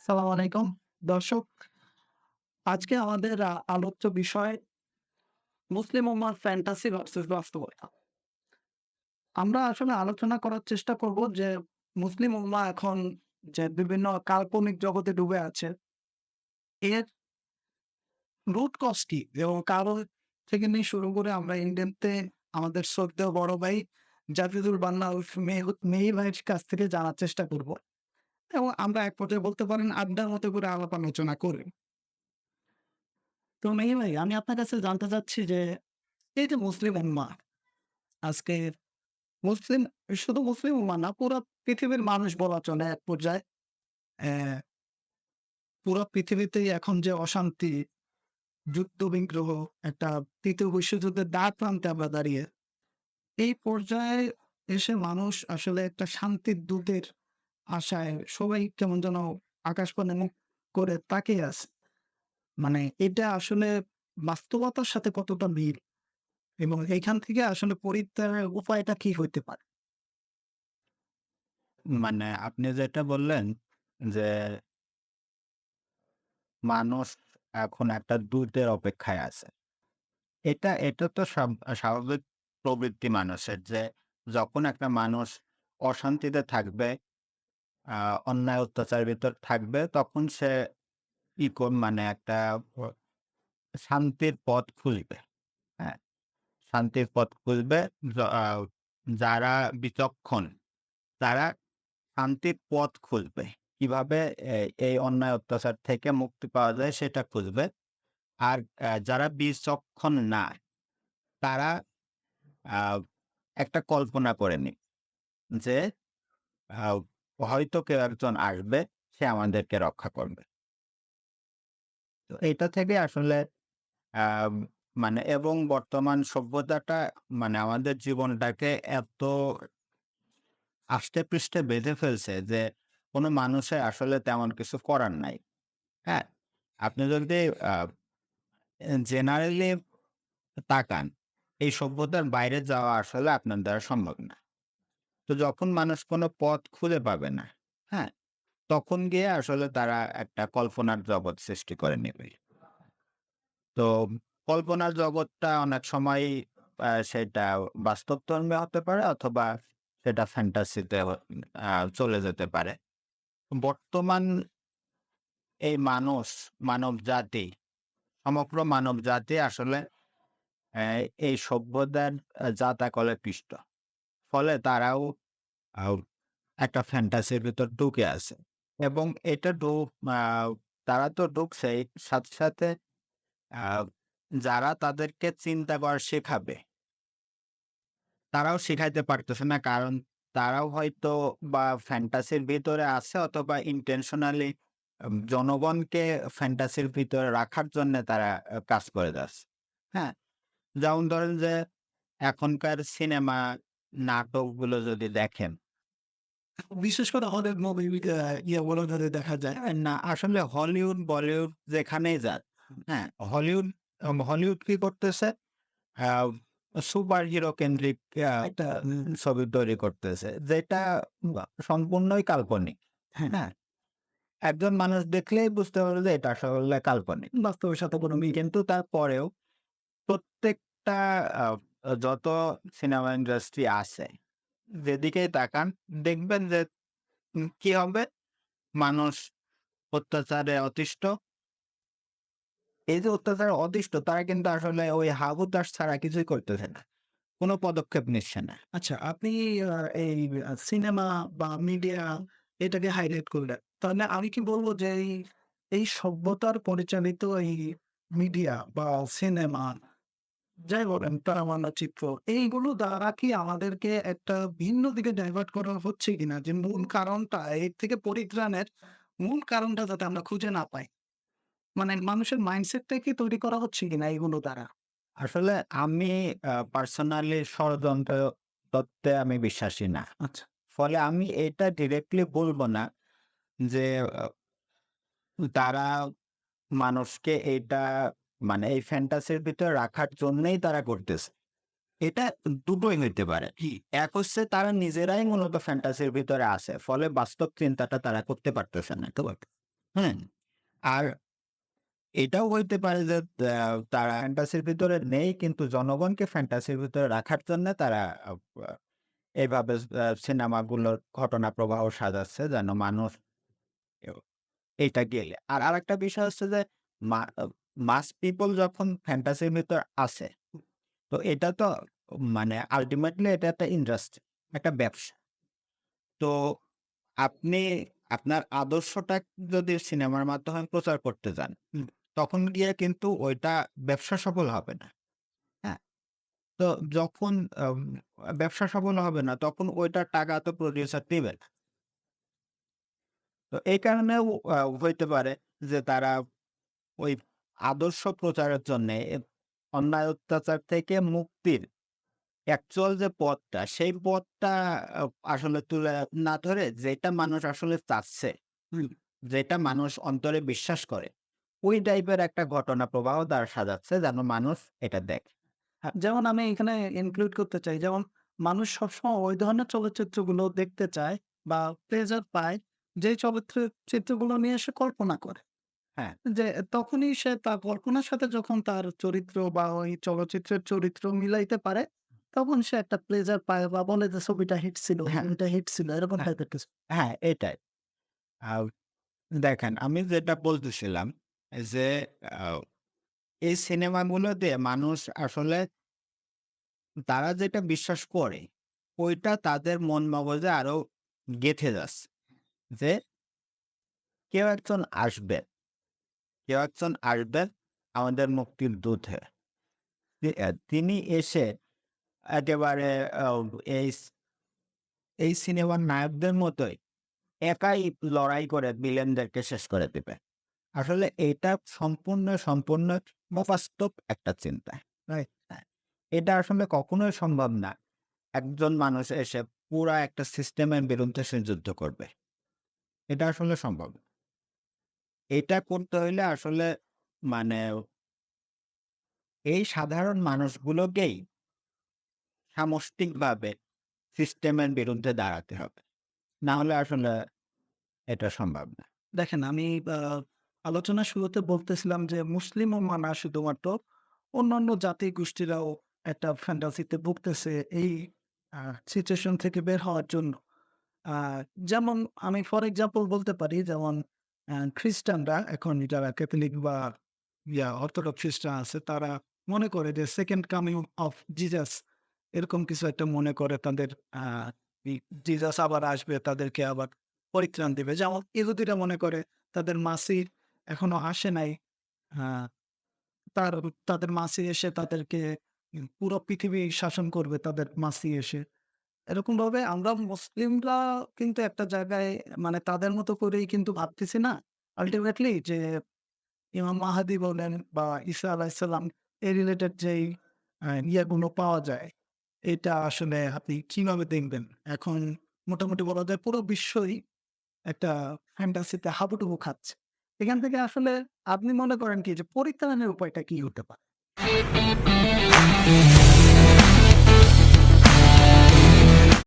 সালাম আলাইকুম। দর্শক, আজকে আমাদের আলোচ্য বিষয় মুসলিম উম্মার ফ্যান্টাসি ভার্সেস বাস্তবতা। আমরা আসলে আলোচনা করার চেষ্টা করব যে মুসলিম উম্মা এখন যে বিভিন্ন কাল্পনিক জগতে ডুবে আছে, এর রুট কজ কি? এবং কারো থেকে নিয়ে শুরু করে আমরা ইন্ডিয়াতে আমাদের শ্রদ্ধেয় বড় ভাই জাফিদুল বান্না উরফে মেহি ভাইয়ের কাছ থেকে জানার চেষ্টা করব। এবং আমরা এক পর্যায়ে বলতে পারেন আড্ডার মতো করে আলাপ আলোচনা করি। তো মেহি ভাই, আমি আপনার কাছে জানতে চাচ্ছি যে এই যে মুসলিম উম্মাহ, আজকে মুসলিম শুধু মুসলিম উম্মাহ না, পুরা পৃথিবীর মানুষ বলা চলে এক পর্যায়ে। অ্যা পুরা পৃথিবীতেই এখন যে অশান্তি, যুদ্ধ-বিগ্রহ, একটা ৩য় বিশ্বযুদ্ধের দ্বার প্রান্তে আমরা দাঁড়িয়ে। এই পর্যায়ে এসে মানুষ আসলে একটা শান্তির দূতের আশায় সবাই কেমন যেন আকাশপানে মুখ করে তাকিয়ে আছে। মানে এটা আসলে বাস্তবতার সাথে কতটা মিল এবং এইখান থেকে আসলে পরিত্রাণের উপায়টা কি হইতে পারে? মানে আপনি যেটা বললেন যে, মানুষ এখন একটা দূতের অপেক্ষায় আছে। এটা তো স্বাভাবিক প্রবৃত্তি মানুষের যে, যখন একটা মানুষ অশান্তিতে থাকবে, আ অন্যায় অত্যাচারের ভিতর থাকবে, তখন সে মানে একটা ও শান্তির পথ খুঁজবে। হ্যাঁ? শান্তির পথ খুঁজবে। য আ যারা বিচক্ষণ তারা শান্তির পথ খুঁজবে। কিভাবে এ এই অন্যায় অত্যাচার থেকে মুক্তি পাওয়া যায় সেটা খুঁজবে। আর যারা বিচক্ষণ না, তারা আ একটা কল্পনা করে নিক যে আ হয়তো কেউ একজন আসবে, সে আমাদেরকে রক্ষা করবে। তো এইটা থেকে আসলে আম মানে এবং বর্তমান সভ্যতাটা মানে আমাদের জীবনটাকে এত আষ্টে-পৃষ্ঠে বেঁধে ফেলছে যে, কোন মানুষের আসলে তেমন কিছু করার নাই। হ্যাঁ? আপনি যদি আ জেনারেলি তাকান, এই সভ্যতার বাইরে যাওয়া আসলে আপনার দ্বারা সম্ভব না। তো যখন মানুষ কোনো পথ খুঁজে পাবে না, হ্যাঁ? তখন গিয়ে আসলে তারা একটা কল্পনার জগৎ সৃষ্টি করে নেবে। তো কল্পনার জগৎটা অনেক সময় সেটা বাস্তবধর্মী হতে পারে অথবা সেটা ফ্যান্টাসিতে চলে যেতে পারে। বর্তমান এই মানবজাতি, সমগ্র মানবজাতি আসলে এই সভ্যতার জাঁতাকলে পিষ্ট। ফলে তারাও আও একটা ফ্যান্টাসির ভেতর ঢুকে আছে। এবং এটা আ তারা তো ঢুকছেই, সাথে, সাথে আ যারা তাদেরকে চিন্তা করা শেখাবে, তারাও শিখাইতে পারতেছে না। কারণ তারাও হয়তো বা ফ্যান্টাসির ভিতরে আছে অথবা ইনটেনশনালি জনগণকে ফ্যান্টাসির ভিতরে রাখার জন্যে তারা কাজ করে যাচ্ছে। হ্যাঁ? যেমন ধরেন যে এখনকার সিনেমা, নাটকগুলো যদি দেখেন, বিশেষ করে হলিউড মুভি ইয়েগুলো যদি দেখা যায়। না আসলে হলিউড, বলিউড যেখানেই যান, হ্যাঁ? হলিউড কি করতেছে? আ সুপার হিরো কেন্দ্রিক একটা ছবি তৈরি করতেছে। যেটা সম্পূর্ণই কাল্পনিক। হ্যাঁ, হ্যাঁ? একজন মানুষ দেখলেই বুঝতে পারবে যে এটা আসলে কাল্পনিক। বাস্তবের সাথে কোনো মিল। কিন্তু তারপরেও প্রত্যেকটা আ যত সিনেমা ইন্ডাস্ট্রি আছে, যেদিকেই তাকান দেখবেন যে কি হবে? মানুষ অত্যাচারে অতিষ্ঠ। এই যে অত্যাচারে অতিষ্ঠ তারা কিন্তু আসলে ওই হা-হুতাশ ছাড়া কিছুই করতেছে না। কোন পদক্ষেপ নিচ্ছে না। আচ্ছা, আপনি আ এই সিনেমা বা মিডিয়া এটাকে হাইলাইট করলেন। তাহলে আমি কি বলব যে এই সভ্যতার পরিচালিত এই মিডিয়া বা সিনেমা যাই বলেন, প্রামাণ্যচিত্র এইগুলো দ্বারা কি আমাদেরকে একটা ভিন্ন দিকে ডাইভার্ট করা হচ্ছে কিনা? যে মূল কারণটা এর থেকে পরিত্রাণের মূল কারণটা যাতে আমরা খুঁজে না পাই। মানে মানুষের মাইন্ডসেটটা কি তৈরি করা হচ্ছে কিনা এগুলো দ্বারা? আসলে আমি পার্সোনালি ষড়যন্ত্র তত্ত্বে আমি বিশ্বাসী না। আচ্ছা। ফলে আমি এটা ডিরেক্টলি বলব না যে তারা মানুষকে এইটা মানে এই ফ্যান্টাসির ভিতরে রাখার জন্যই তারা করতেছে। এটা দুটোই হইতে পারে। এক হচ্ছে তারা নিজেরাই মূলত ফ্যান্টাসির ভিতরে আছে। ফলে বাস্তব চিন্তাটা তারা করতে পারতেছে না। তো হুম? আর এটাও হইতে পারে যে তারা ফ্যান্টাসির ভিতরে নেই, কিন্তু জনগণকে ফ্যান্টাসির ভিতরে রাখার জন্য তারা আ আ এভাবে সিনেমাগুলোর ঘটনা প্রবাহ সাজাচ্ছে যেন মানুষ এও এইটা গেলে। আর আরেকটা বিষয় হচ্ছে যে মা আ মাস পিপল যখন ফ্যান্টাসির ভিতর আছে, তো এটা তো মানে আল্টিমেটলি এটা একটা ইন্ডাস্ট্রি, একটা ব্যবসা। তো আপনি আপনার আদর্শটা যদি সিনেমার মাধ্যমে প্রচার করতে যান, তখন গিয়ে কিন্তু ওইটা ব্যবসা সফল হবে না। হ্যাঁ? তো যখন ব্যবসা সফল হবে না, তখন ওইটার টাকা তো প্রডিউসার দিবে না। তো এই কারণেও হইতে পারে যে তারা ওই আদর্শ প্রচারের জন্যে অন্যায় অত্যাচার থেকে মুক্তির অ্যাকচুয়াল যে পথটা, সেই পথটা আ আসলে তুলে না ধরে যেটা মানুষ আসলে চাচ্ছে, হুম? যেটা মানুষ অন্তরে বিশ্বাস করে, ওই টাইপের একটা ঘটনা প্রবাহ তারা সাজাচ্ছে যেন মানুষ এটা দেখে। হ্যাঁ, যেমন আমি এখানে ইনক্লুড করতে চাই। যেমন মানুষ সবসময় ওই ধরনের চলচ্চিত্রগুলো দেখতে চায় বা প্লেজার পায়, যেই চিত্রগুলো নিয়ে সে কল্পনা করে। হ্যাঁ, যে তখনই সে তার কল্পনার সাথে যখন তার চরিত্র বা ওই চলচ্চিত্রের চরিত্র মিলাইতে পারে, তখন সে একটা প্লেজার পায় বা বলে যে ছবিটা হিট ছিল, হ্যাঁ, মুভিটা হিট ছিল এরকম হ্যাঁ, টাইপের কিছু। হ্যাঁ, এটাই। আ দেখেন আমি যেটা বলতেছিলাম যে আ এই সিনেমাগুলোতে মানুষ আসলে তারা যেটা বিশ্বাস করে, ওইটা তাদের মন মগজে আরো গেঁথে যাচ্ছে। যে কেউ একজন আসবেন, কেউ একজন আসবেন আমাদের মুক্তির দূত হয়ে। তিনি এসে একেবারে আ এই এই সিনেমার নায়কদের মতোই একাই লড়াই করে ভিলেনদেরকে শেষ করে দিবে। আসলে এটা সম্পূর্ণ অবাস্তব একটা চিন্তা। রাইট? হ্যাঁ। এটা আসলে কখনোই সম্ভব না। একজন মানুষ এসে পুরা একটা সিস্টেমের বিরুদ্ধে সে যুদ্ধ করবে। এটা আসলে সম্ভব না। এটা করতে হইলে আসলে মানে এই সাধারণ মানুষগুলোকেই সামষ্টিকভাবে সিস্টেমের বিরুদ্ধে দাঁড়াতে হবে। না হলে আসলে এটা সম্ভব না। দেখেন আমি আ আলোচনার শুরুতে বলতেছিলাম যে মুসলিম উম্মাহ না শুধুমাত্র অন্যান্য জাতি গোষ্ঠীরাও একটা ফ্যান্টাসিতে ভুগতেছে এই আ সিচুয়েশন থেকে বের হওয়ার জন্য। আ যেমন আমি ফর এক্সাম্পল বলতে পারি যেমন খ্রিস্টানরা এখন যারা ক্যাথলিক বা অর্থোডক্স খ্রিস্টান আছে তারা মনে করে যে সেকেন্ড কামিং অফ জিসাস এরকম কিছু একটা মনে করে তাদের আ জিসাস আবার আসবে তাদেরকে আবার পরিত্রাণ দিবে। যেমন ইহুদিরা মনে করে তাদের মাসিহ এখনো আসে নাই। আ তার তাদের মাসিহ এসে তাদেরকে পুরো পৃথিবী শাসন করবে তাদের মাসিহ এসে। এরকমভাবে আমরা মুসলিমরা কিন্তু একটা জায়গায় মানে তাদের মতো করেই কিন্তু ভাবতেছি না। আল্টিমেটলি যে ইমাম মাহাদি বলেন বা ঈসা আলাইহিসসালাম এই রিলেটেড যেই ইয়েগুলো পাওয়া যায়, এটা আসলে আপনি কিভাবে দেখবেন? এখন মোটামুটি বলা যায় পুরো বিশ্বই একটা ফ্যান্টাসিতে হাবুডুবু খাচ্ছে। এখান থেকে আসলে আপনি মনে করেন কি যে পরিত্রাণের উপায়টা কি হতে পারে?